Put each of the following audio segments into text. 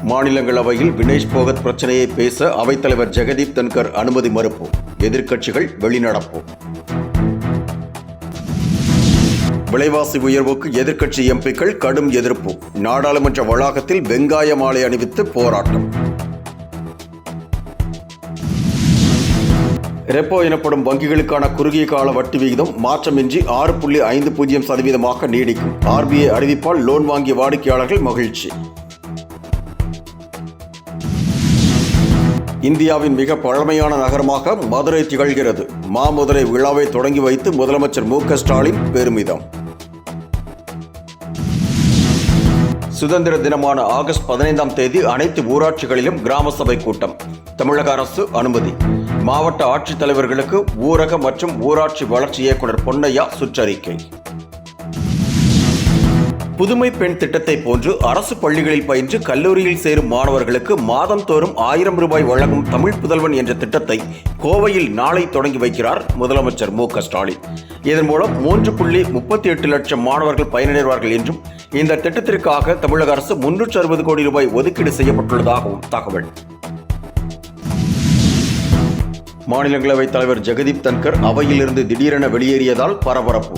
மாநிலங்களவையில் வினேஷ் போகத் பிரச்சனையை பேச அவைத்தலைவர் ஜெகதீப் தன்கர் அனுமதி மறுப்பு. எதிர்க்கட்சிகள் வெளிநடப்பு. விலைவாசி உயர்வுக்கு எதிர்க்கட்சி எம்பிக்கள் கடும் எதிர்ப்பு. நாடாளுமன்ற வளாகத்தில் வெங்காய மாலை அணிவித்து போராட்டம். ரெப்போ எனப்படும் வங்கிகளுக்கான குறுகிய கால வட்டி விகிதம் மாற்றமின்றி 6.50% நீடிக்கும். RBI அறிவிப்பால் லோன் வாங்கிய வாடிக்கையாளர்கள் மகிழ்ச்சி. இந்தியாவின் மிக பழமையான நகரமாக மதுரை திகழ்கிறது. மாமதுரை விழாவை தொடங்கி வைத்து முதலமைச்சர் மு.க. ஸ்டாலின் பெருமிதம். சுதந்திர தினமான ஆகஸ்ட் 15ஆம் தேதி அனைத்து ஊராட்சிகளிலும் கிராம சபை கூட்டம். தமிழக அரசு அனுமதி. மாவட்ட ஆட்சித்தலைவர்களுக்கு ஊரக மற்றும் ஊராட்சி வளர்ச்சி இயக்குநர் பொன்னையா சுற்றறிக்கை. புதுமை பெண் திட்டத்தை போன்று அரசு பள்ளிகளில் பயின்று கல்லூரியில் சேரும் மாணவர்களுக்கு மாதந்தோறும் 1000 ரூபாய் வழங்கும் தமிழ் புதல்வன் என்ற திட்டத்தை கோவையில் நாளை தொடங்கி வைக்கிறார் முதலமைச்சர் மு.க. ஸ்டாலின். இதன் மூலம் 3.38 லட்சம் மாணவர்கள் பயனடைவார்கள் என்றும் இந்த திட்டத்திற்காக தமிழக அரசு 360 கோடி ரூபாய் ஒதுக்கீடு செய்யப்பட்டுள்ளதாகவும் தகவல். மாநிலங்களவைத் தலைவர் ஜெகதீப் தன்கர் அவையிலிருந்து திடீரென வெளியேறியதால் பரபரப்பு.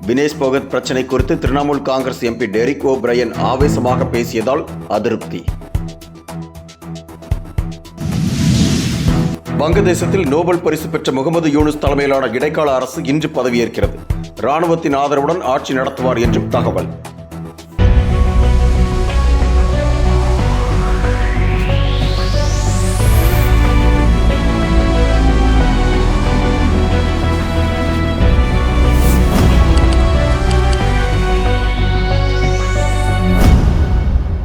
வினேஷ் போகத் பிரச்சினை குறித்து Trinamool Congress MP Derek O'Brien ஆவேசமாக பேசியதால் அதிருப்தி. வங்கதேசத்தில் நோபல் பரிசு பெற்ற முகமது யூனுஸ் தலைமையிலான இடைக்கால அரசு இன்று பதவியேற்கிறது. இராணுவத்தின் ஆதரவுடன் ஆட்சி நடத்துவார் என்றும் தகவல்.